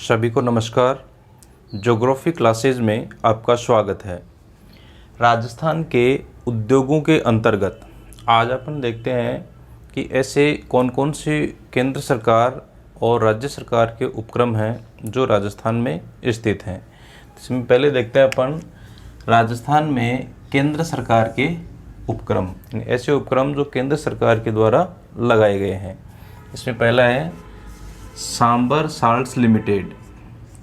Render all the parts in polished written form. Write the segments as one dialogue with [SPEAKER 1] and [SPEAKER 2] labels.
[SPEAKER 1] सभी को नमस्कार। ज्योग्राफी क्लासेज में आपका स्वागत है। राजस्थान के उद्योगों के अंतर्गत आज अपन देखते हैं कि ऐसे कौन कौन से केंद्र सरकार और राज्य सरकार के उपक्रम हैं जो राजस्थान में स्थित हैं। इसमें पहले देखते हैं अपन राजस्थान में केंद्र सरकार के उपक्रम, ऐसे उपक्रम जो केंद्र सरकार के द्वारा लगाए गए हैं। इसमें पहला है Sambhar salts limited.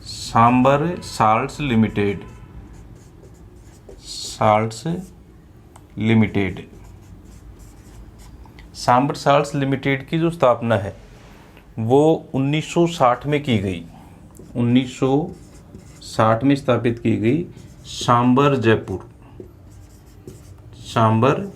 [SPEAKER 1] Sambhar salts limited, salts limited. Sambhar salts limited की जो स्थापना है वो 1960 में की गई। 1960 में स्थापित की गई सांबर जयपुर, सांबर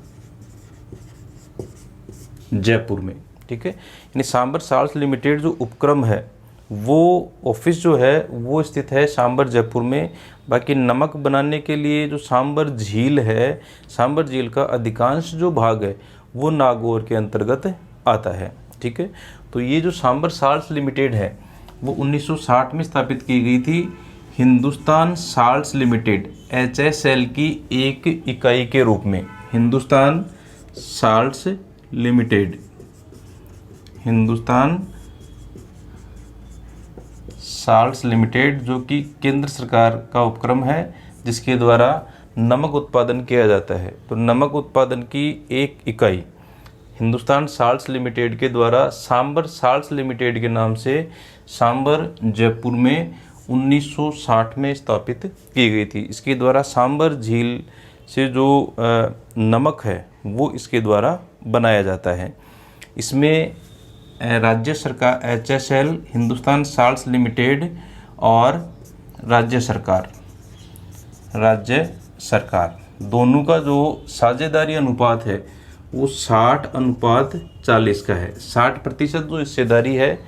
[SPEAKER 1] जयपुर में। ठीक है, यानी सांबर साल्ट्स लिमिटेड जो उपक्रम है वो ऑफिस जो है वो स्थित है सांबर जयपुर में। बाकी नमक बनाने के लिए जो सांबर झील है, सांबर झील का अधिकांश जो भाग है वो नागौर के अंतर्गत आता है। ठीक है, तो ये जो सांबर साल्ट्स लिमिटेड है वो 1960 में स्थापित की गई थी हिंदुस्तान साल्ट्स लिमिटेड HSL की एक इकाई के रूप में। Hindustan salts limited, Hindustan salts limited जो कि केंद्र सरकार का उपक्रम है जिसके द्वारा नमक उत्पादन किया जाता है। तो नमक उत्पादन की एक इकाई हिंदुस्तान साल्ट्स लिमिटेड के द्वारा सांबर साल्ट्स लिमिटेड के नाम से सांबर जयपुर में 1960 में स्थापित की गई थी। इसके द्वारा सांबर झील से जो नमक है वो इसके द्वारा बनाया जाता है। इसमें राज्य सरकार HSL, हिंदुस्तान साल्ट्स लिमिटेड और राज्य सरकार दोनों का जो साझेदारी अनुपात है वो 60:40 का है। 60% जो हिस्सेदारी है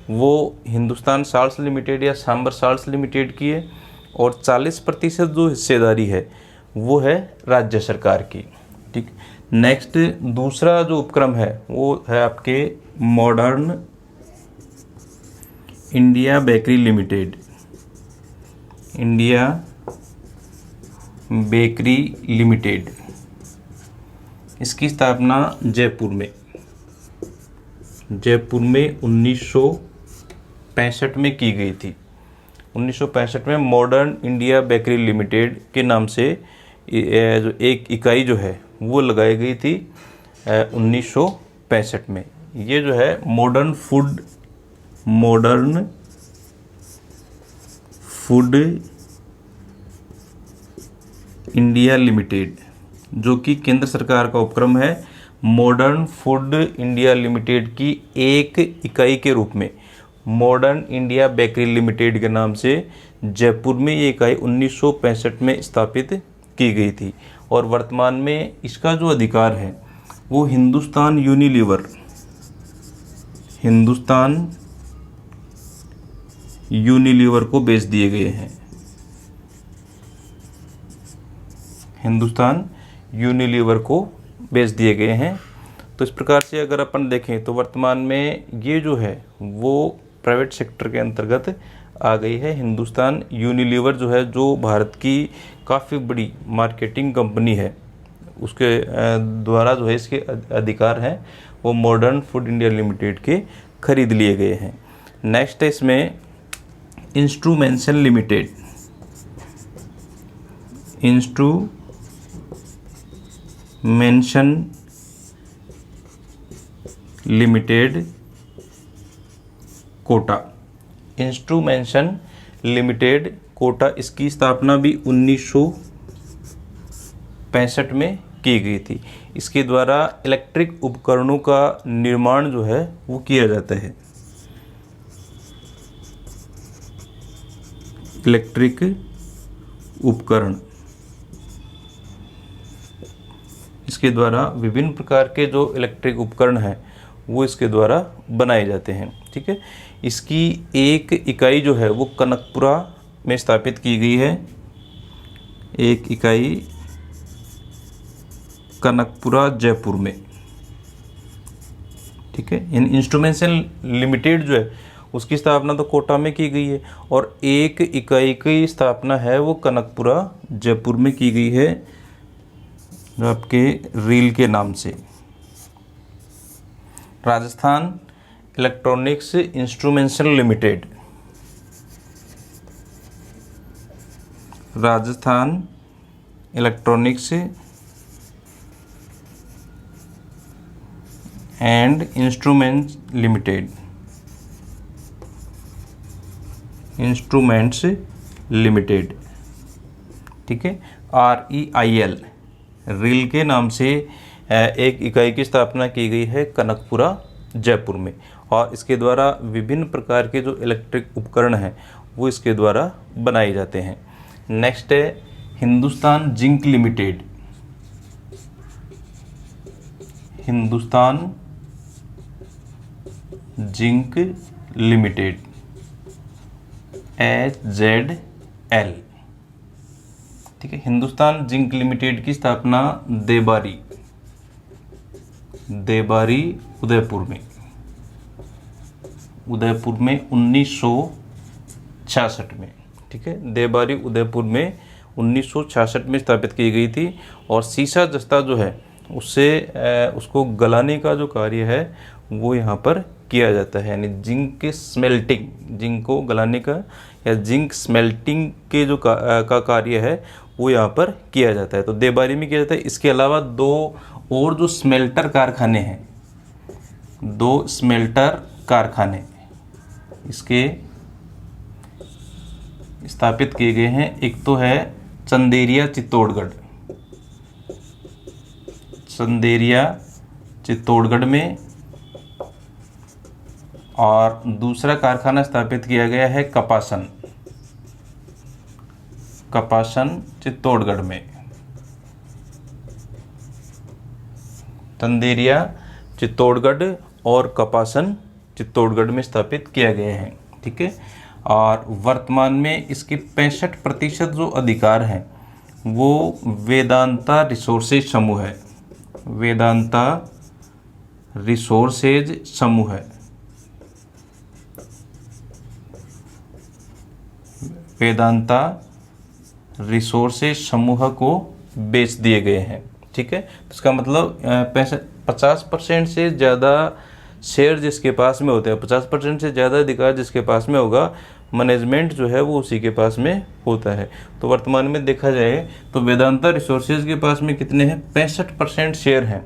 [SPEAKER 1] वो हिंदुस्तान साल्ट्स लिमिटेड या सांबर साल्ट्स लिमिटेड की है और 40% जो हिस्सेदारी है वो है राज्य सरकार की। ठीक, नेक्स्ट दूसरा जो उपक्रम है वो है आपके modern India bakery limited. India bakery limited, इसकी स्थापना जयपुर में 1965 में की गई थी। 1965 में मॉडर्न इंडिया बेकरी लिमिटेड के नाम से जो एक इकाई जो है वो लगाई गई थी 1965 में। ये जो है मॉडर्न फूड इंडिया लिमिटेड जो कि केंद्र सरकार का उपक्रम है। मॉडर्न फूड इंडिया लिमिटेड की एक इकाई के रूप में मॉडर्न इंडिया बेकरी लिमिटेड के नाम से जयपुर में ये इकाई 1965 में स्थापित की गई थी और वर्तमान में इसका जो अधिकार है वो हिंदुस्तान यूनिलीवर को बेच दिए गए हैं। हिंदुस्तान यूनिलीवर को बेच दिए गए हैं। तो इस प्रकार से अगर अपन देखें तो वर्तमान में ये जो है वो प्राइवेट सेक्टर के अंतर्गत आ गई है। हिंदुस्तान यूनिलीवर जो है, जो भारत की काफ़ी बड़ी मार्केटिंग कंपनी है, उसके द्वारा जो है इसके अधिकार हैं वो मॉडर्न फूड इंडिया लिमिटेड के खरीद लिए गए हैं। नेक्स्ट है इसमें instrumentation limited. Instrumentation limited Kota, instrumentation limited Kota, इसकी स्थापना भी 1965 में की गई थी। इसके द्वारा इलेक्ट्रिक उपकरणों का निर्माण जो है वो किया जाता है। इलेक्ट्रिक उपकरण, इसके द्वारा विभिन्न प्रकार के जो इलेक्ट्रिक उपकरण हैं वो इसके द्वारा बनाए जाते हैं। ठीक है, इसकी एक इकाई जो है वो कनकपुरा में स्थापित की गई है। एक इकाई कनकपुरा जयपुर में। ठीक है, इन इंस्ट्रूमेंशन लिमिटेड जो है उसकी स्थापना तो कोटा में की गई है, और एक इकाई की स्थापना है वो कनकपुरा जयपुर में की गई है, जो आपके रील के नाम से। Rajasthan electronics instrumentation limited, Rajasthan electronics and instruments limited, instruments limited, ठीक है, REIL, रील के नाम से एक इकाई की स्थापना की गई है कनकपुरा जयपुर में, और इसके द्वारा विभिन्न प्रकार के जो इलेक्ट्रिक उपकरण हैं वो इसके द्वारा बनाए जाते हैं। नेक्स्ट है Hindustan zinc limited, Hindustan zinc limited, HZL, ठीक है। हिंदुस्तान जिंक लिमिटेड की स्थापना देबारी उदयपुर में 1966 में, ठीक है, देबारी उदयपुर में 1966 में स्थापित की गई थी। और सीसा जस्ता जो है उसको गलाने का जो कार्य है वो यहाँ पर किया जाता है, यानी जिंक स्मेल्टिंग, जिंक को गलाने का या जिंक स्मेल्टिंग के जो का कार्य है वो यहाँ पर किया जाता है, तो देबारी में किया जाता है। इसके अलावा 2 और जो स्मेल्टर कारखाने हैं, 2 स्मेल्टर कारखाने इसके स्थापित किए गए हैं। एक तो है चंदेरिया चित्तौड़गढ़ में, और दूसरा कारखाना स्थापित किया गया है कपासन चित्तौड़गढ़ में। चंदेरिया चित्तौड़गढ़ और कपासन चित्तौड़गढ़ में स्थापित किया गया है, ठीक है। और वर्तमान में इसके 65% जो अधिकार हैं वो वेदांता रिसोर्सेज समूह है, वेदांता रिसोर्सेज समूह है, वेदांता रिसोर्सेज समूह को बेच दिए गए हैं, ठीक है। इसका मतलब 50% से ज़्यादा शेयर जिसके पास में होते हैं, 50% से ज़्यादा अधिकार जिसके पास में होगा, मैनेजमेंट जो है वो उसी के पास में होता है। तो वर्तमान में देखा जाए तो वेदांता रिसोर्सेज के पास में कितने हैं, 65% शेयर हैं।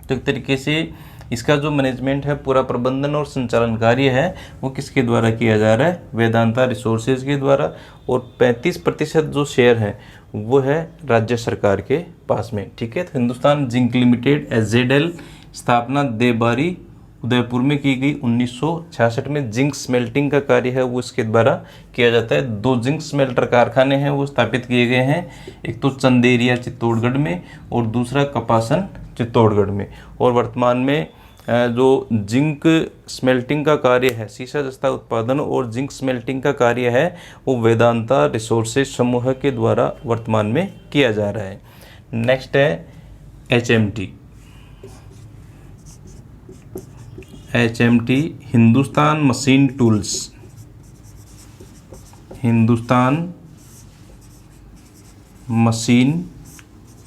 [SPEAKER 1] तो एक तरीके से इसका जो मैनेजमेंट है, पूरा प्रबंधन और संचालन कार्य है वो किसके द्वारा किया जा रहा है, वेदांता रिसोर्सेज के द्वारा। और 35% जो शेयर है वो है राज्य सरकार के पास में, ठीक है। तो हिंदुस्तान जिंक लिमिटेड HZL स्थापना देबारी उदयपुर में की गई 1966 में। जिंक स्मेल्टिंग का कार्य है वो इसके द्वारा किया जाता है। 2 जिंक स्मेल्टर कारखाने हैं वो स्थापित किए गए हैं, एक तो चंदेरिया चित्तौड़गढ़ में और दूसरा कपासन चित्तौड़गढ़ में। और वर्तमान में जो जिंक स्मेल्टिंग का कार्य है, सीसा जस्ता उत्पादन और जिंक स्मेल्टिंग का कार्य है वो वेदांता रिसोर्सेज समूह के द्वारा वर्तमान में किया जा रहा है। नेक्स्ट है HMT, Hindustan machine tools, Hindustan machine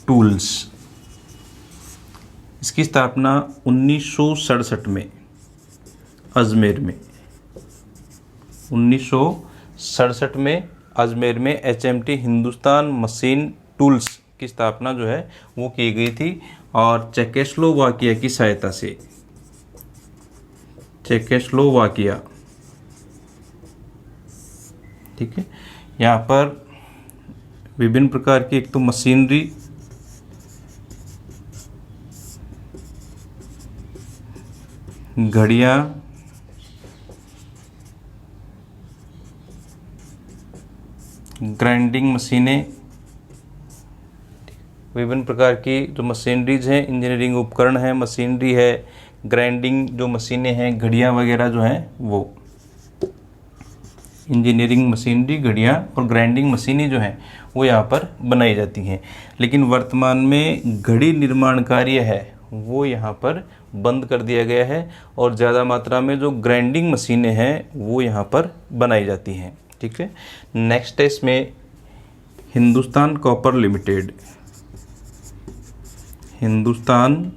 [SPEAKER 1] tools, इसकी स्थापना 1967 में अजमेर में, 1967 में अजमेर में HMT हिंदुस्तान मशीन टूल्स की स्थापना जो है वो की गई थी। और चेकोस्लोवाकिया की सहायता से, चेकोस्लोवाकिया, ठीक है, यहाँ पर विभिन्न प्रकार की एक तो मशीनरी, घड़ियाँ, ग्राइंडिंग मशीनें, विभिन्न प्रकार की जो मशीनरीज हैं, इंजीनियरिंग उपकरण है, मशीनरी है, ग्राइंडिंग जो मशीनें हैं, घड़ियाँ वगैरह जो हैं वो इंजीनियरिंग मशीनरी, घड़ियाँ और ग्राइंडिंग मशीनें जो हैं वो यहाँ पर बनाई जाती हैं। लेकिन वर्तमान में घड़ी निर्माण कार्य है वो यहाँ पर बंद कर दिया गया है और ज़्यादा मात्रा में जो ग्राइंडिंग मशीनें हैं वो यहाँ पर बनाई जाती हैं। ठीक है, नेक्स्ट है इसमें Hindustan copper limited. Hindustan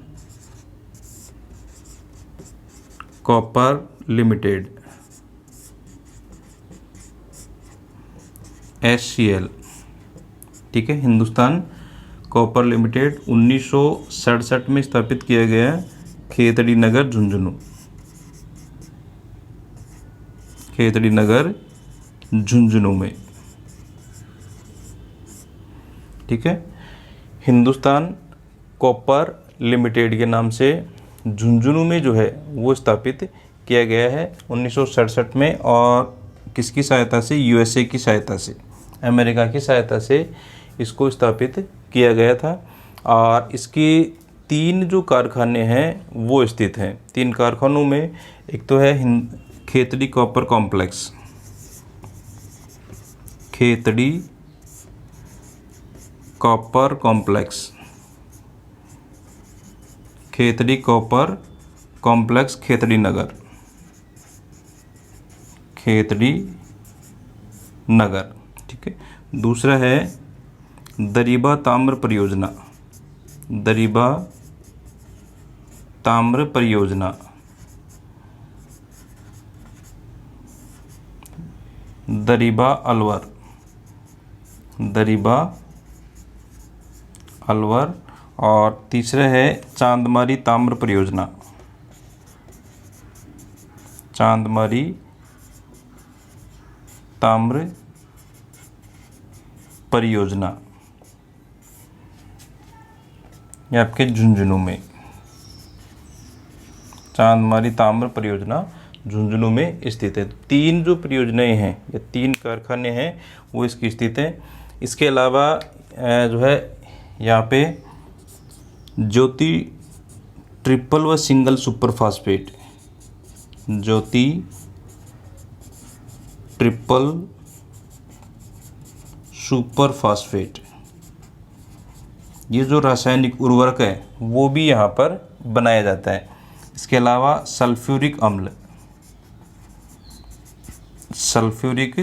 [SPEAKER 1] copper limited SCL। ठीक है, हिंदुस्तान कॉपर लिमिटेड 1967 में स्थापित किया गया, खेतड़ी नगर झुंझुनू। खेतड़ी नगर झुंझुनू में। ठीक है, हिंदुस्तान कॉपर लिमिटेड के नाम से झुंझुनू में जो है वो स्थापित किया गया है 1967 में, और किसकी सहायता से? USA की सहायता से, अमेरिका की सहायता से इसको स्थापित किया गया था। और इसके 3 जो कारखाने हैं वो स्थित हैं। 3 कारखानों में एक तो है Khetri copper complex, Khetri copper complex, Khetri copper complex Khetri Nagar, Khetri Nagar. ठीक है, दूसरा है दरीबा ताम्र परियोजना, दरीबा ताम्र परियोजना, दरीबा अलवर, दरीबा अलवर। और तीसरा है चांदमारी ताम्र परियोजना, चांदमारी ताम्र परियोजना, ये आपके झुंझुनू में। चांदमारी ताम्र परियोजना झुंझुनू में स्थित है। 3 जो परियोजनाएं हैं या 3 कारखाने हैं वो इसकी स्थित है। इसके अलावा जो है यहाँ पे ज्योति ट्रिपल व सिंगल सुपर फास्फेट, ज्योति ट्रिपल सुपर फास्फेट, ये जो रासायनिक उर्वरक है वो भी यहाँ पर बनाया जाता है। इसके अलावा सल्फ्यूरिक अम्ल, सल्फ्यूरिक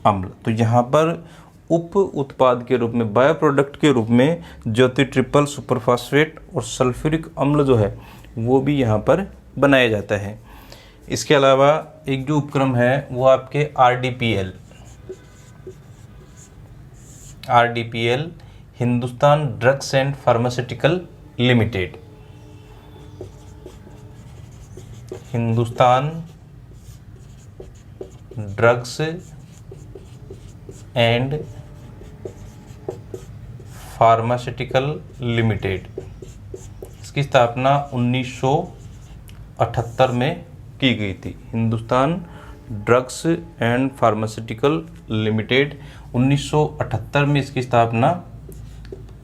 [SPEAKER 1] अम्ल, तो यहाँ पर उप उत्पाद के रूप में, बायो प्रोडक्ट के रूप में ज्योति ट्रिपल सुपर फास्फेट और सल्फ्यूरिक अम्ल जो है वो भी यहाँ पर बनाया जाता है। इसके अलावा एक जो उपक्रम है वो आपके RDPL, Hindustan drugs and pharmaceutical limited, Hindustan drugs and pharmaceutical limited. इसकी स्थापना 1978 में की गई थी। Hindustan drugs and pharmaceutical limited 1978 में इसकी स्थापना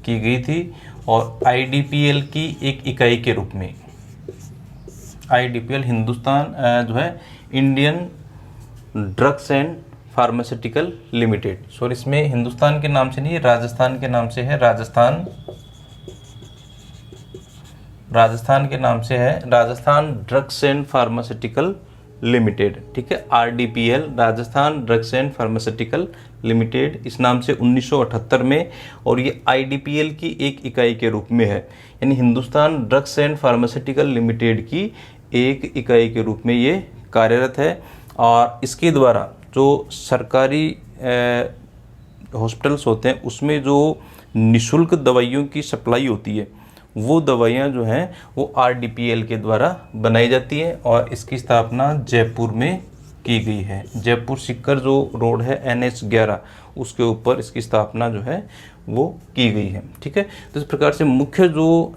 [SPEAKER 1] की गई थी। और IDPL की एक इकाई के रूप में, IDPL हिंदुस्तान जो है Indian drugs and pharmaceutical limited, sorry इसमें हिंदुस्तान के नाम से नहीं, राजस्थान के नाम से है, राजस्थान के नाम से है, Rajasthan drugs and pharmaceutical limited. ठीक है, RDPL Rajasthan drugs and pharmaceutical limited इस नाम से 1978 में, और ये IDPL की एक इकाई के रूप में है, यानी Hindustan drugs and pharmaceutical limited की एक इकाई के रूप में ये कार्यरत है। और इसके द्वारा जो सरकारी हॉस्पिटल्स होते हैं उसमें जो निःशुल्क दवाइयों की सप्लाई होती है वो दवाइयाँ जो हैं वो RDPL के द्वारा बनाई जाती है। और इसकी स्थापना जयपुर में की गई है। जयपुर सीकर जो रोड है NH11 उसके ऊपर इसकी स्थापना जो है वो की गई है। ठीक है, तो इस प्रकार से मुख्य जो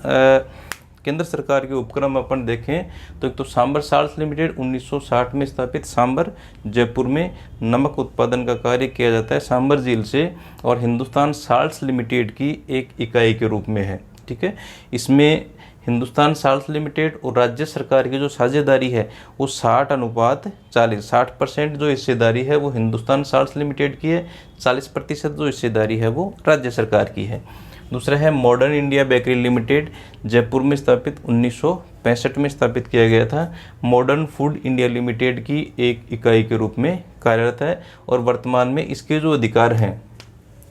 [SPEAKER 1] केंद्र सरकार के उपक्रम अपन देखें तो एक तो सांबर साल्ट्स लिमिटेड 1960 में स्थापित, सांबर जयपुर में नमक उत्पादन का कार्य किया जाता है सांबर झील से, और हिंदुस्तान साल्ट्स लिमिटेड की एक इकाई के रूप में है। ठीक है, इसमें हिंदुस्तान साल्ट्स लिमिटेड और राज्य सरकार की जो साझेदारी है वो 60:40, 60% जो हिस्सेदारी है वो हिंदुस्तान साल्ट्स लिमिटेड की है, 40% जो हिस्सेदारी है वो राज्य सरकार की है। दूसरा है modern India bakery limited, Jaipur में स्थापित 1965 में स्थापित किया गया था। मॉडर्न फूड इंडिया लिमिटेड की एक इकाई के रूप में कार्यरत है और वर्तमान में इसके जो अधिकार हैं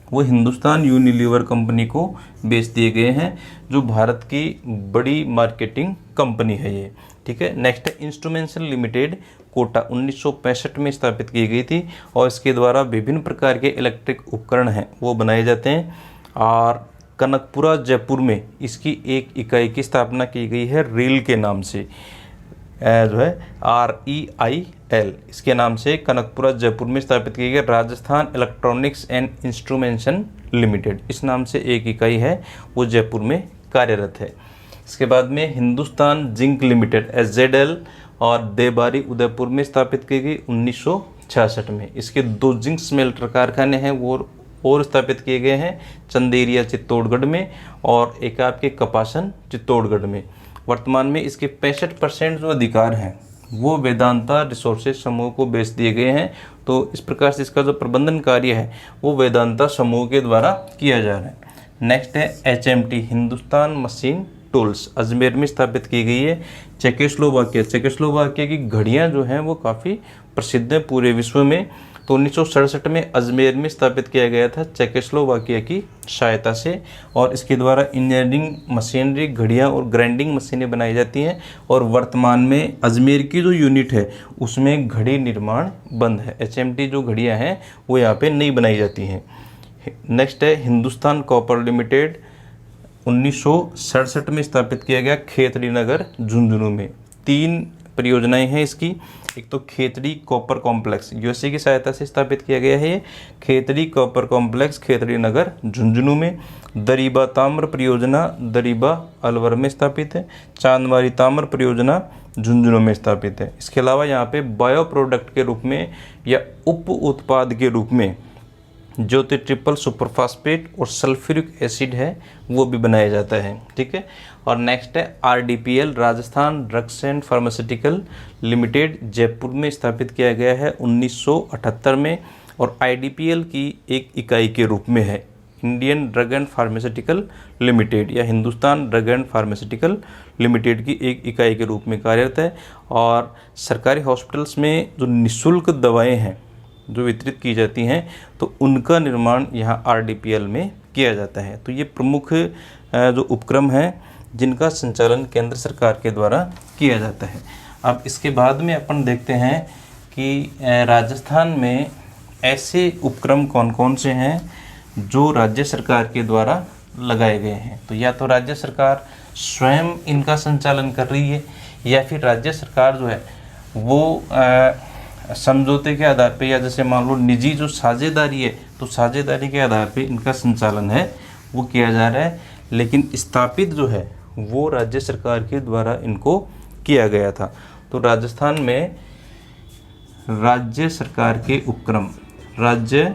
[SPEAKER 1] वो हिंदुस्तान यूनिलीवर कंपनी को बेच दिए गए हैं, जो भारत की बड़ी मार्केटिंग कंपनी है ये। ठीक है। नेक्स्ट है इंस्ट्रूमेंटल लिमिटेड, कोटा 1965 में स्थापित की गई थी और इसके द्वारा विभिन्न प्रकार के इलेक्ट्रिक उपकरण हैं वो बनाए जाते हैं। और कनकपुरा जयपुर में इसकी एक इकाई की स्थापना की गई है रेल के नाम से, जो है REIL इसके नाम से कनकपुरा जयपुर में स्थापित की गई। Rajasthan electronics and instrumentation limited इस नाम से एक इकाई है वो जयपुर में कार्यरत है। इसके बाद में हिंदुस्तान जिंक लिमिटेड SZL और देबारी उदयपुर में स्थापित की गई 1966 में। इसके 2 जिंक स्मेल्टर कारखाने हैं वो और स्थापित किए गए हैं, चंदेरिया चित्तौड़गढ़ में और एक आपके कपासन चित्तौड़गढ़ में। वर्तमान में इसके 65% जो अधिकार हैं वो वेदांता रिसोर्सेज समूह को बेच दिए गए हैं। तो इस प्रकार से इसका जो प्रबंधन कार्य है वो वेदांता समूह के द्वारा किया जा रहा है। नेक्स्ट है HMT Hindustan machine tools, Ajmer में स्थापित की गई है। चेकोस्लोवाकिया की घड़ियां जो हैं वो काफ़ी प्रसिद्ध है पूरे विश्व में। तो 1967 में अजमेर में स्थापित किया गया था चेकोस्लोवाकिया की सहायता से और इसके द्वारा इंजीनियरिंग मशीनरी, घड़ियां और ग्राइंडिंग मशीनें बनाई जाती हैं। और वर्तमान में अजमेर की जो यूनिट है उसमें घड़ी निर्माण बंद है। HMT जो घड़ियां हैं वो यहाँ पे नहीं बनाई जाती हैं। नेक्स्ट है हिंदुस्तान कॉपर लिमिटेड, 1967 में स्थापित किया गया, खेतड़ी नगर झुंझुनू में। 3 परियोजनाएं हैं इसकी। एक तो खेतड़ी कॉपर कॉम्प्लेक्स USA की सहायता से स्थापित किया गया है। खेतड़ी कॉपर कॉम्प्लेक्स खेतड़ी नगर झुंझुनू में। दरीबा ताम्र परियोजना दरीबा अलवर में स्थापित है। चांदमारी ताम्र परियोजना झुंझुनू में स्थापित है। इसके अलावा यहाँ पे बायो प्रोडक्ट के रूप में या उप उत्पाद के रूप में ज्योति ट्रिपल सुपरफास्फेट और सल्फ्यूरिक एसिड है वो भी बनाया जाता है। ठीक है। और नेक्स्ट है RDPL Rajasthan drugs and pharmaceutical limited, Jaipur में स्थापित किया गया है 1978 में और IDPL की एक इकाई के रूप में है। Indian drug and pharmaceutical limited या Hindustan drug and pharmaceutical limited की एक इकाई के रूप में कार्यरत है। और सरकारी हॉस्पिटल्स में जो निःशुल्क दवाएं हैं जो वितरित की जाती हैं तो उनका निर्माण यहाँ RDPL में किया जाता है। तो ये प्रमुख जो उपक्रम हैं जिनका संचालन केंद्र सरकार के द्वारा किया जाता है। अब इसके बाद में अपन देखते हैं कि राजस्थान में ऐसे उपक्रम कौन कौन से हैं जो राज्य सरकार के द्वारा लगाए गए हैं। तो या तो राज्य सरकार स्वयं इनका संचालन कर रही है या फिर राज्य सरकार जो है वो समझौते के आधार पे या जैसे मान लो निजी जो साझेदारी है तो साझेदारी के आधार पे इनका संचालन है वो किया जा रहा है। लेकिन स्थापित जो है वो राज्य सरकार के द्वारा इनको किया गया था। तो राजस्थान में राज्य सरकार के उपक्रम, राज्य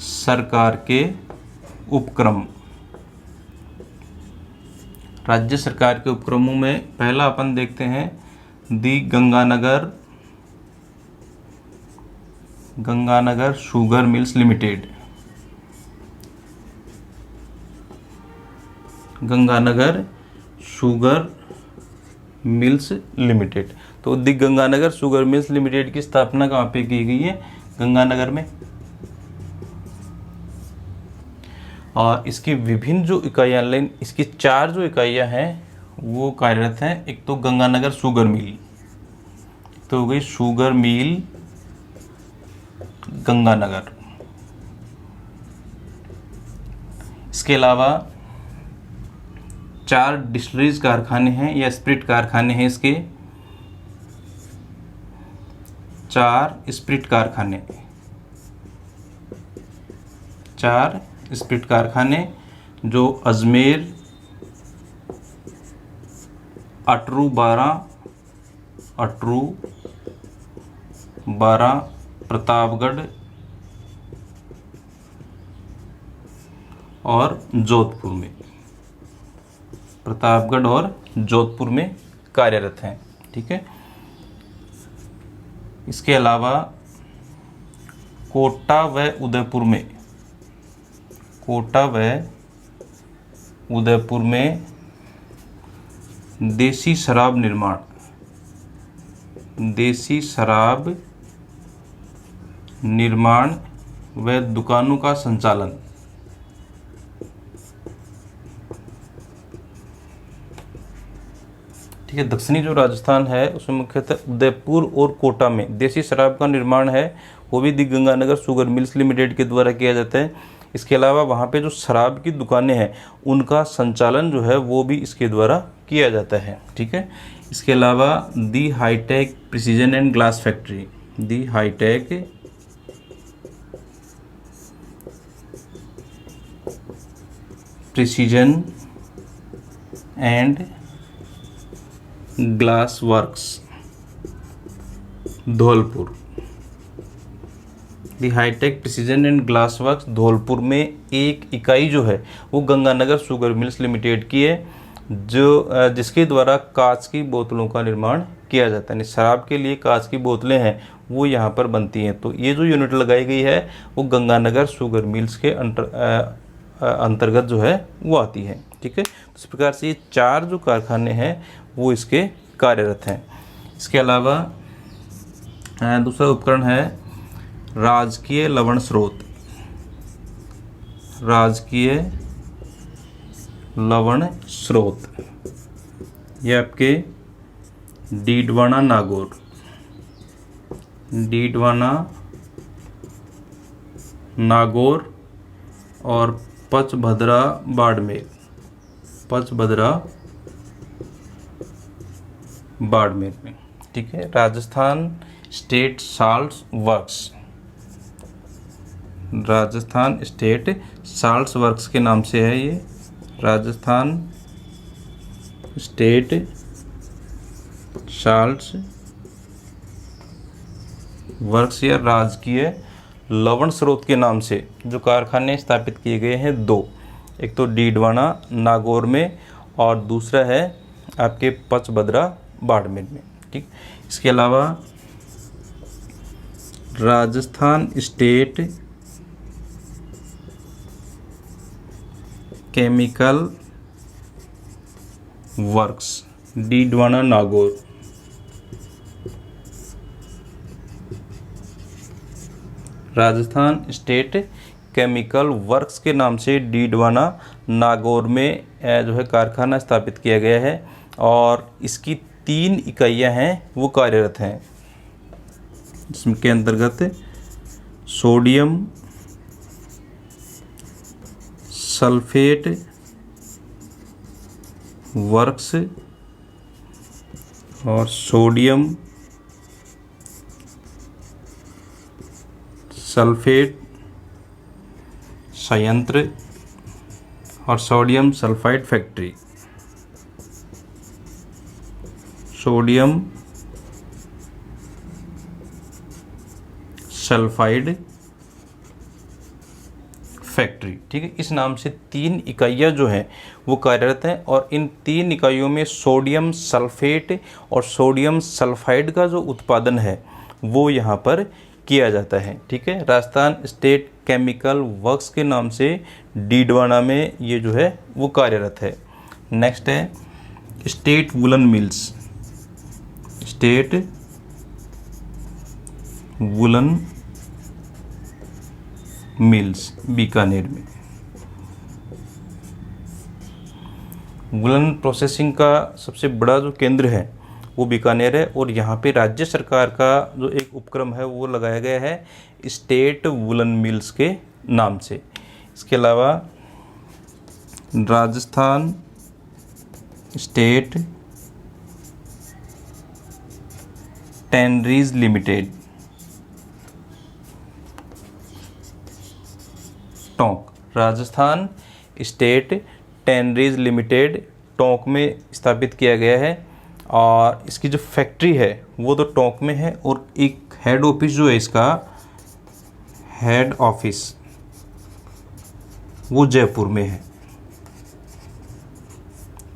[SPEAKER 1] सरकार के उपक्रम, राज्य सरकार के उपक्रमों में पहला अपन देखते हैं the Ganganagar sugar mills limited, Ganganagar sugar mills limited. तो the Ganganagar sugar mills limited की स्थापना कहाँ पे की गई है? गंगानगर में। और इसकी विभिन्न जो इकाइयाँ, इसकी 4 जो इकाइयाँ हैं वो कार्यरत हैं। एक तो गंगानगर शुगर मिल, तो हो गई शुगर मिल गंगानगर। इसके अलावा 4 डिस्टिलरीज कारखाने हैं या स्पिरिट कारखाने हैं। इसके 4 स्पिरिट कारखाने, 4 स्पिरिट कारखाने जो अजमेर, अटरू 12, प्रतापगढ़ और जोधपुर में, प्रतापगढ़ और जोधपुर में कार्यरत हैं। ठीक है। इसके अलावा कोटा व उदयपुर में, कोटा व उदयपुर में देसी शराब निर्माण व दुकानों का संचालन। ठीक है, दक्षिणी जो राजस्थान है उसमें मुख्यतः उदयपुर और कोटा में देसी शराब का निर्माण है, वो भी दी गंगानगर शुगर मिल्स लिमिटेड के द्वारा किया जाता है। इसके अलावा वहाँ पे जो शराब की दुकानें हैं उनका संचालन जो है वो भी इसके द्वारा किया जाता है। ठीक है, इसके अलावा the hitech precision and glass factory, the hitech precision and glass works Dholpur, the hitech precision and glass works Dholpur में एक इकाई जो है वो गंगानगर शुगर मिल्स लिमिटेड की है, जो जिसके द्वारा कांच की बोतलों का निर्माण किया जाता है। शराब के लिए कांच की बोतलें हैं वो यहाँ पर बनती हैं। तो ये जो यूनिट लगाई गई है वो गंगानगर शुगर मिल्स के अंतर्गत जो है वो आती है। ठीक है, इस प्रकार से ये 4 जो कारखाने हैं वो इसके कार्यरत हैं। इसके अलावा दूसरा उपकरण है राजकीय लवण स्रोत, राजकीय लवण स्रोत। ये आपके डीडवाना नागौर और पचभद्रा बाड़मेर में। ठीक है, राजस्थान स्टेट साल्ट वर्क्स के नाम से है ये, राजस्थान स्टेट साल्ट वर्क्स या राजकीय लवण स्रोत के नाम से जो कारखाने स्थापित किए गए हैं 2, एक तो डीडवाना नागौर में और दूसरा है आपके पचभद्रा बाड़मेर में। ठीक, इसके अलावा Rajasthan state chemical works Didwana Nagaur, Rajasthan state chemical works के नाम से डीडवाना नागौर में जो है कारखाना स्थापित किया गया है और इसकी 3 इकाइयां हैं वो कार्यरत हैं, जिसके अंतर्गत सोडियम सल्फेट वर्क्स और सोडियम सल्फेट संयंत्र और sodium sulphide factory, sodium sulphide factory. ठीक है, इस नाम से 3 इकाइयाँ जो हैं वो कार्यरत हैं और इन 3 इकाइयों में सोडियम सल्फेट और सोडियम सल्फाइड का जो उत्पादन है वो यहाँ पर किया जाता है। ठीक है, राजस्थान स्टेट केमिकल वर्क्स के नाम से डीडवाना में ये जो है वो कार्यरत है। नेक्स्ट है state woollen mills, state woollen mills Bikaner में। वुलन प्रोसेसिंग का सबसे बड़ा जो केंद्र है वो बीकानेर है और यहाँ पे राज्य सरकार का जो एक उपक्रम है वो लगाया गया है स्टेट वुलन मिल्स के नाम से। इसके अलावा Rajasthan state tanneries limited Tonk, Rajasthan state tanneries limited Tonk में स्थापित किया गया है और इसकी जो फैक्ट्री है वो तो टोंक में है और एक हेड ऑफिस जो है इसका हेड ऑफिस वो जयपुर में है।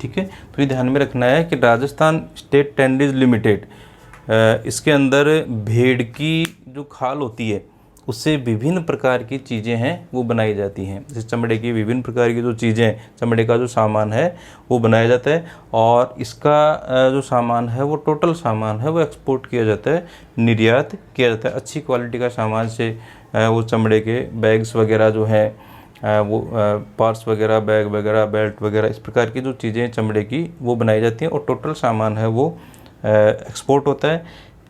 [SPEAKER 1] ठीक है, तो ये ध्यान में रखना है कि राजस्थान स्टेट टैनरीज लिमिटेड इसके अंदर भेड़ की जो खाल होती है उससे विभिन्न प्रकार की चीज़ें हैं वो बनाई जाती हैं। जैसे चमड़े की विभिन्न प्रकार की जो चीज़ें हैं, चमड़े का जो सामान है वो बनाया जाता है, और इसका जो सामान है वो टोटल सामान है वो एक्सपोर्ट किया जाता है, निर्यात किया जाता है। अच्छी क्वालिटी का सामान से वो चमड़े के बैग्स वगैरह जो है वो पर्स वगैरह, बैग वगैरह, बेल्ट वगैरह, इस प्रकार की जो चीज़ें चमड़े की वो बनाई जाती हैं, और टोटल सामान है वो एक्सपोर्ट होता है।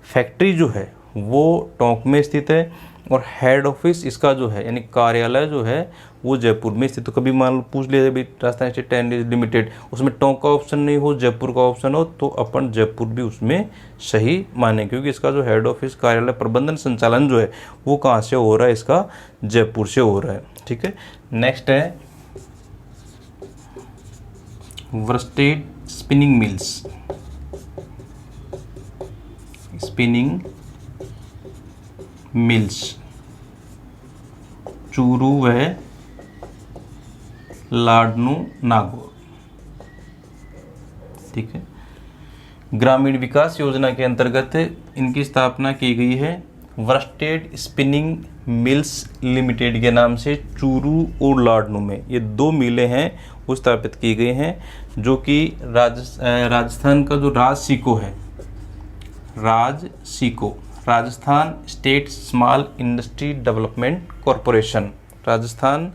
[SPEAKER 1] फैक्ट्री जो है वो टोंक में स्थित है, और हेड ऑफिस इसका जो है यानी कार्यालय जो है वो जयपुर में स्थित। तो कभी मान लो पूछ लिया भाई राजस्थान स्टेट टेक्सटाइल्स लिमिटेड, उसमें टोंक का ऑप्शन नहीं हो, जयपुर का ऑप्शन हो, तो अपन जयपुर भी उसमें सही माने, क्योंकि इसका जो हेड ऑफिस, कार्यालय, प्रबंधन, संचालन जो है वो कहाँ से हो रहा है, इसका जयपुर से हो रहा है। ठीक है, नेक्स्ट है worsted spinning mills. Spinning mills Churu व लाडनू नागौर। ठीक है, ग्रामीण विकास योजना के अंतर्गत इनकी स्थापना की गई है। वर्स्टेड स्पिनिंग मिल्स लिमिटेड के नाम से चूरू और लाडनू में ये 2 मिलें हैं वो स्थापित की गई हैं, जो कि राजस्थान का जो राजसिको है, RAJSICO, Rajasthan state small industry development corporation, Rajasthan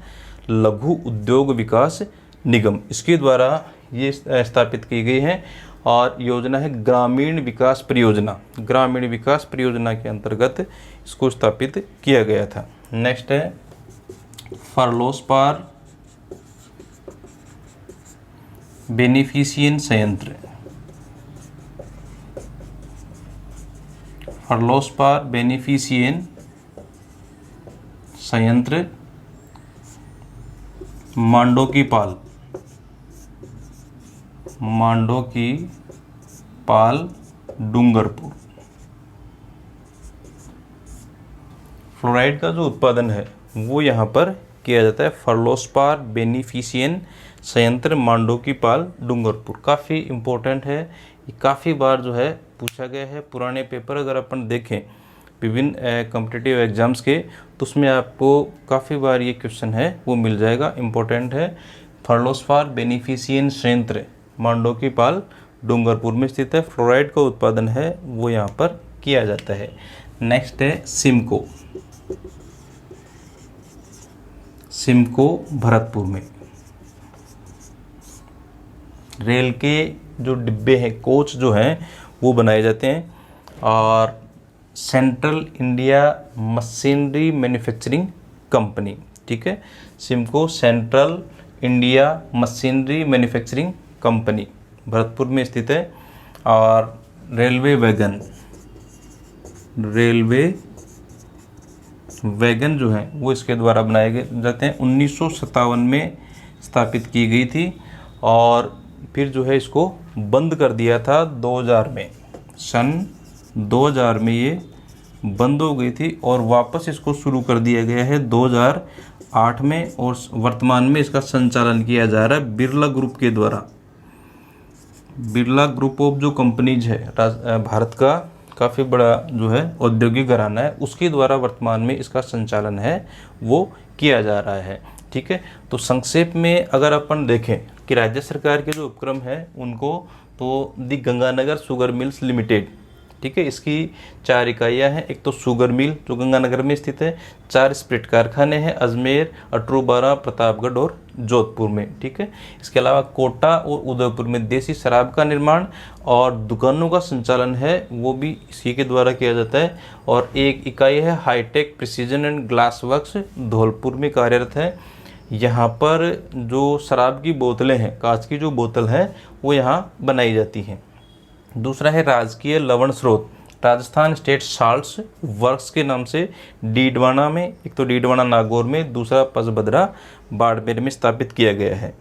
[SPEAKER 1] लघु उद्योग विकास निगम, इसके द्वारा ये स्थापित की गई है। और योजना है ग्रामीण विकास परियोजना। ग्रामीण विकास परियोजना के अंतर्गत इसको स्थापित किया गया था। नेक्स्ट है फर्लोस्पार बेनिफिशियन संयंत्र। फर्लोस्पार बेनिफिशियन संयंत्र मांडोकी पाल डूंगरपुर। फ्लोराइड का जो उत्पादन है वो यहाँ पर किया जाता है। फर्लोस्पार बेनिफिशियन संयंत्र मांडोकी पाल डूंगरपुर काफ़ी इम्पोर्टेंट है, ये काफ़ी बार जो है पूछा गया है। पुराने पेपर अगर अपन देखें विभिन्न कॉम्पिटिटिव एग्जाम्स के, तो उसमें आपको काफ़ी बार ये क्वेश्चन है वो मिल जाएगा, इम्पोर्टेंट है। फर्लोस्पार बेनिफिशियन संयंत्र मांडोकी पाल डूंगरपुर में स्थित है। फ्लोराइड का उत्पादन है वो यहाँ पर किया जाता है। नेक्स्ट है सिमको। सिमको भरतपुर में रेल के जो डिब्बे हैं, कोच जो हैं वो बनाए जाते हैं। और central India machinery manufacturing company, ठीक है, Simco central India machinery manufacturing company Bharatpur में स्थित है। और रेलवे वैगन जो है वो इसके द्वारा बनाए गए जाते हैं। 1957 में स्थापित की गई थी, और फिर जो है इसको बंद कर दिया था 2000 में। सन 2000 में ये बंद हो गई थी, और वापस इसको शुरू कर दिया गया है 2008 में, और वर्तमान में इसका संचालन किया जा रहा है बिरला ग्रुप के द्वारा। बिरला ग्रुप ऑफ जो कंपनीज है भारत का काफ़ी बड़ा जो है औद्योगिक घराना है, उसके द्वारा वर्तमान में इसका संचालन है वो किया जा रहा है। ठीक है, तो संक्षेप में अगर अपन देखें कि राज्य सरकार के जो उपक्रम है उनको, तो the Ganganagar sugar mills limited, ठीक है, इसकी 4 इकाइयाँ हैं। एक तो शुगर मिल जो गंगानगर में स्थित है, 4 स्प्रिट कारखाने हैं अजमेर, अटरूबारा, प्रतापगढ़ और जोधपुर में। ठीक है, इसके अलावा कोटा और उदयपुर में देसी शराब का निर्माण और दुकानों का संचालन है वो भी इसी के द्वारा किया जाता है। और एक इकाई है high tech precision and glass works, Dholpur में कार्यरत है। यहाँ पर जो शराब की बोतलें हैं, कांच की जो बोतल है वो यहाँ बनाई जाती हैं। दूसरा है राजकीय लवण स्रोत, राजस्थान स्टेट साल्ट्स वर्क्स के नाम से डीडवाना में, एक तो डीडवाना नागौर में, दूसरा पचबदरा बाड़मेर में स्थापित किया गया है।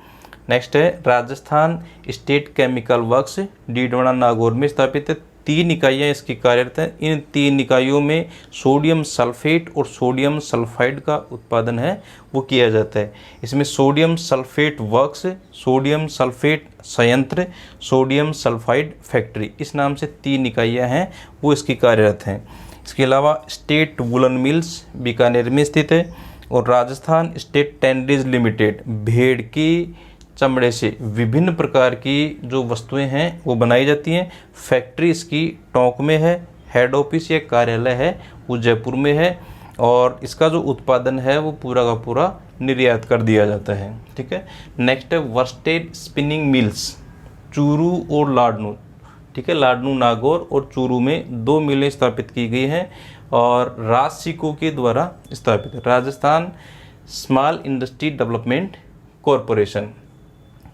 [SPEAKER 1] नेक्स्ट है Rajasthan state chemical works, Didwana Nagaur में स्थापित है। 3 इकाइयाँ इसकी कार्यरत हैं। इन 3 इकाइयों में सोडियम सल्फेट और सोडियम सल्फाइड का उत्पादन है वो किया जाता है। इसमें sodium sulphate works, sodium sulphate संयंत्र, सोडियम सल्फाइड फैक्ट्री, इस नाम से 3 इकाइयाँ हैं वो इसकी कार्यरत हैं। इसके अलावा स्टेट वुलन मिल्स बीकानेर में स्थित है। और राजस्थान स्टेट टैनरीज लिमिटेड भेड़ की चमड़े से विभिन्न प्रकार की जो वस्तुएं हैं वो बनाई जाती हैं। फैक्ट्री इसकी टोंक में है, हेड ऑफिस या कार्यालय है वो जयपुर में है, और इसका जो उत्पादन है वो पूरा का पूरा निर्यात कर दिया जाता है। ठीक है। नेक्स्ट है वर्स्टेड स्पिनिंग मिल्स चूरू और लाडनू। ठीक है, लाडनू नागौर और चूरू में 2 मिलें स्थापित की गई हैं और राजसिको के द्वारा स्थापित है। Rajasthan small industry development corporation,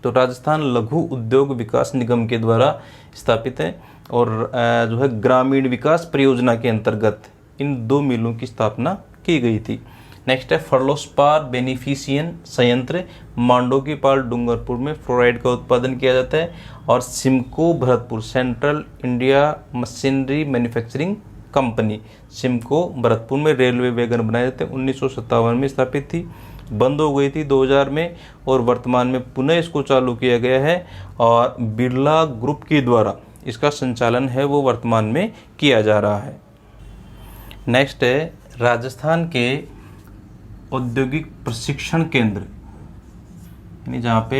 [SPEAKER 1] तो राजस्थान लघु उद्योग विकास निगम के द्वारा स्थापित है और जो है ग्रामीण विकास परियोजना के अंतर्गत इन 2 मिलों की स्थापना की गई थी। नेक्स्ट है फर्लोस्पार बेनिफिशियन संयंत्र मांडोकी पाल डूंगरपुर में फ्लोराइड का उत्पादन किया जाता है। और Simco Bharatpur central India machinery manufacturing company, Simco Bharatpur में रेलवे वैगन बनाए जाते हैं। 1957 में स्थापित थी, बंद हो गई थी 2000 में और वर्तमान में पुनः इसको चालू किया गया है और बिरला ग्रुप के द्वारा इसका संचालन है वो वर्तमान में किया जा रहा है। नेक्स्ट है राजस्थान के औद्योगिक प्रशिक्षण केंद्र, यानी जहाँ पे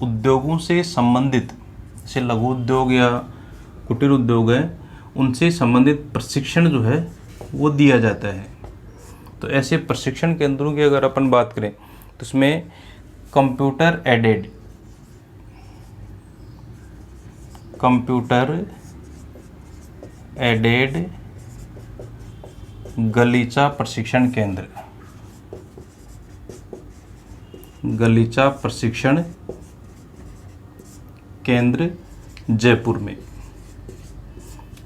[SPEAKER 1] उद्योगों से संबंधित जैसे लघु उद्योग या कुटीर उद्योग है उनसे संबंधित प्रशिक्षण जो है वो दिया जाता है। तो ऐसे प्रशिक्षण केंद्रों की अगर अपन बात करें तो इसमें कंप्यूटर एडेड गलीचा प्रशिक्षण केंद्र, गलीचा प्रशिक्षण केंद्र जयपुर में।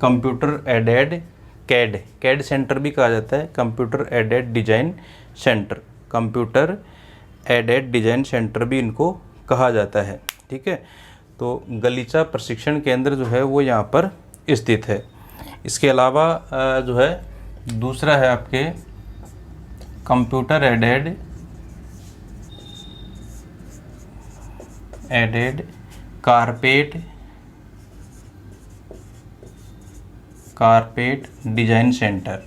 [SPEAKER 1] कंप्यूटर एडेड कैड सेंटर भी कहा जाता है, computer aided design centre, computer aided design centre भी इनको कहा जाता है। ठीक है, तो गलीचा प्रशिक्षण केंद्र जो है वो यहाँ पर स्थित है। इसके अलावा जो है दूसरा है आपके computer aided carpet design centre,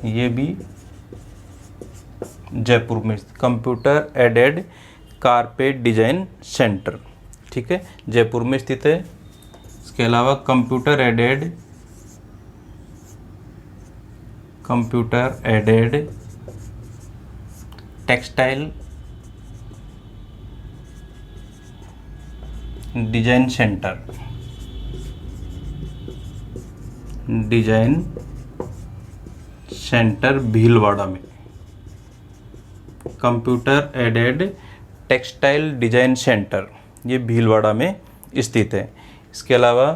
[SPEAKER 1] ये भी जयपुर में computer aided carpet design centre, ठीक है, जयपुर में स्थित है। इसके अलावा computer aided textile design centre Bhilwara में, computer aided textile design centre ये भीलवाड़ा में स्थित है। इसके अलावा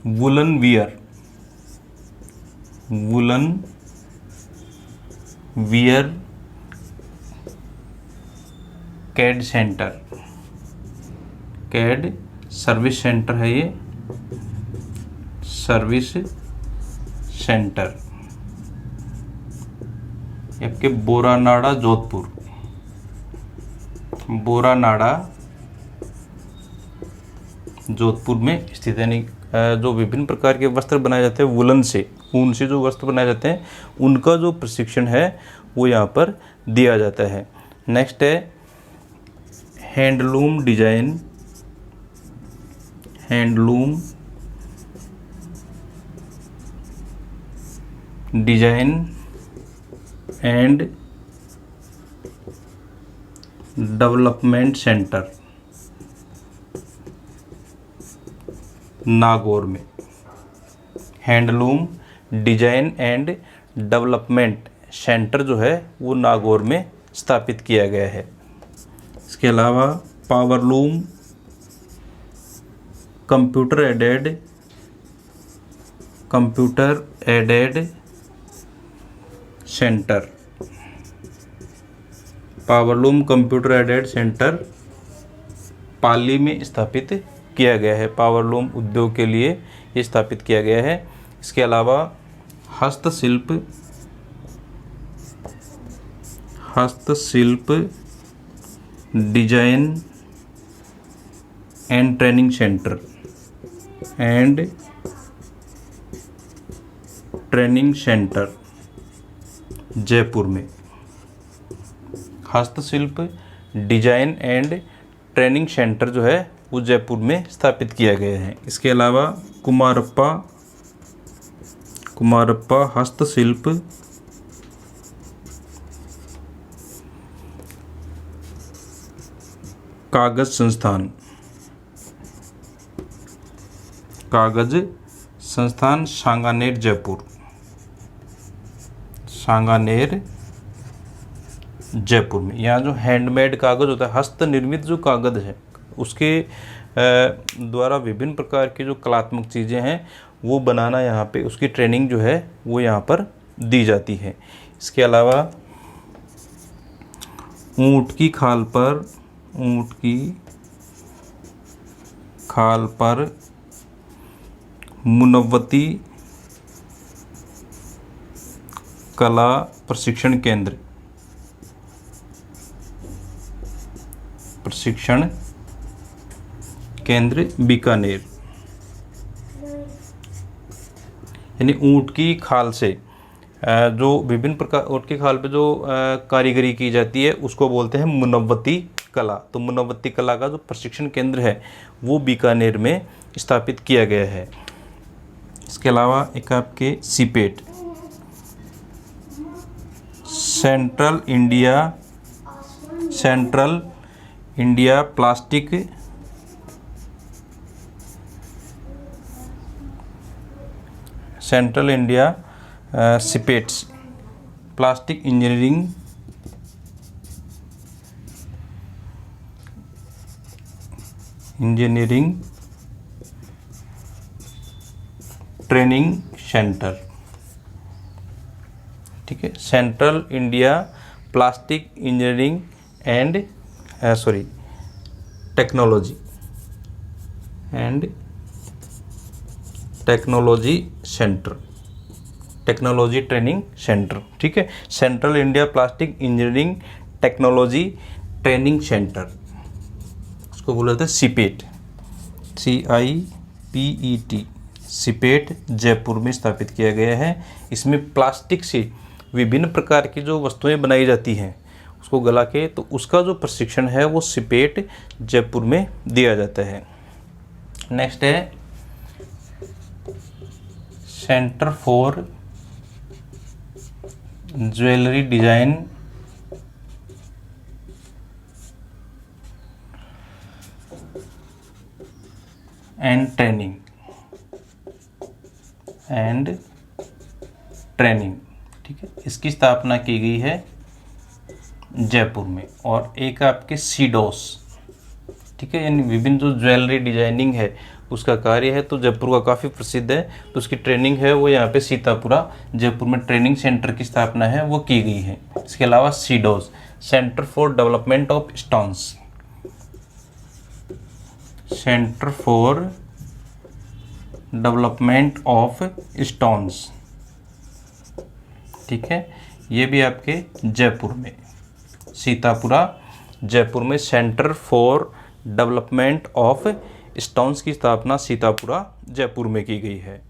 [SPEAKER 1] woollen wear CAD service centre है, ये सर्विस सेंटर आपके बोरानाड़ा जोधपुर में स्थित है। यानी जो विभिन्न प्रकार के वस्त्र बनाए जाते हैं वुलन से, ऊन से जो वस्त्र बनाए जाते हैं उनका जो प्रशिक्षण है वो यहाँ पर दिया जाता है। नेक्स्ट है handloom design and development centre Nagaur में, handloom design and development centre जो है वो नागौर में स्थापित किया गया है। इसके अलावा powerloom computer aided centre, powerloom computer aided centre Pali में स्थापित किया गया है, पावरलूम उद्योग के लिए ये स्थापित किया गया है। इसके अलावा हस्तशिल्प design and training centre and training centre Jaipur में। हस्तशिल्प डिजाइन एंड ट्रेनिंग सेंटर जो है वो जयपुर में स्थापित किया गया है। इसके अलावा कुमारप्पा हस्तशिल्प कागज संस्थान सांगानेर जयपुर में। यहाँ जो हैंडमेड कागज़ होता है, हस्त निर्मित जो कागज़ है, उसके द्वारा विभिन्न प्रकार की जो कलात्मक चीज़ें हैं वो बनाना यहाँ पे उसकी ट्रेनिंग जो है वो यहाँ पर दी जाती है। इसके अलावा ऊँट की खाल पर मुनव्वती कला प्रशिक्षण केंद्र बीकानेर। यानी ऊँट की खाल से जो विभिन्न प्रकार ऊँट की खाल पे जो कारीगरी की जाती है उसको बोलते हैं मुनव्वती कला। तो मुनव्वती कला का जो प्रशिक्षण केंद्र है वो बीकानेर में स्थापित किया गया है। इसके अलावा एक आपके CIPET, central India plastic CIPETs plastic engineering training centre. ठीक है, central India plastic engineering and technology centre, technology training centre. ठीक है, central India plastic engineering technology training centre, उसको बोला जाता है सीपेट, CIPET। सीपेट जयपुर में स्थापित किया गया है। इसमें प्लास्टिक से विभिन्न प्रकार की जो वस्तुएं बनाई जाती हैं उसको गला के, तो उसका जो प्रशिक्षण है वो सीपेट जयपुर में दिया जाता है। नेक्स्ट है centre for jewellery design and training. ठीक है, इसकी स्थापना की गई है जयपुर में। और एक आपके सीडोस, ठीक है, यानी विभिन्न जो ज्वेलरी डिजाइनिंग है उसका कार्य है, तो जयपुर का काफ़ी प्रसिद्ध है, तो उसकी ट्रेनिंग है वो यहाँ पे सीतापुरा जयपुर में ट्रेनिंग सेंटर की स्थापना है वो की गई है। इसके अलावा CDOS, centre for development of stones, centre for development of stones. ठीक है, ये भी आपके जयपुर में, सीतापुरा जयपुर में centre for development of stones की स्थापना सीतापुरा जयपुर में की गई है।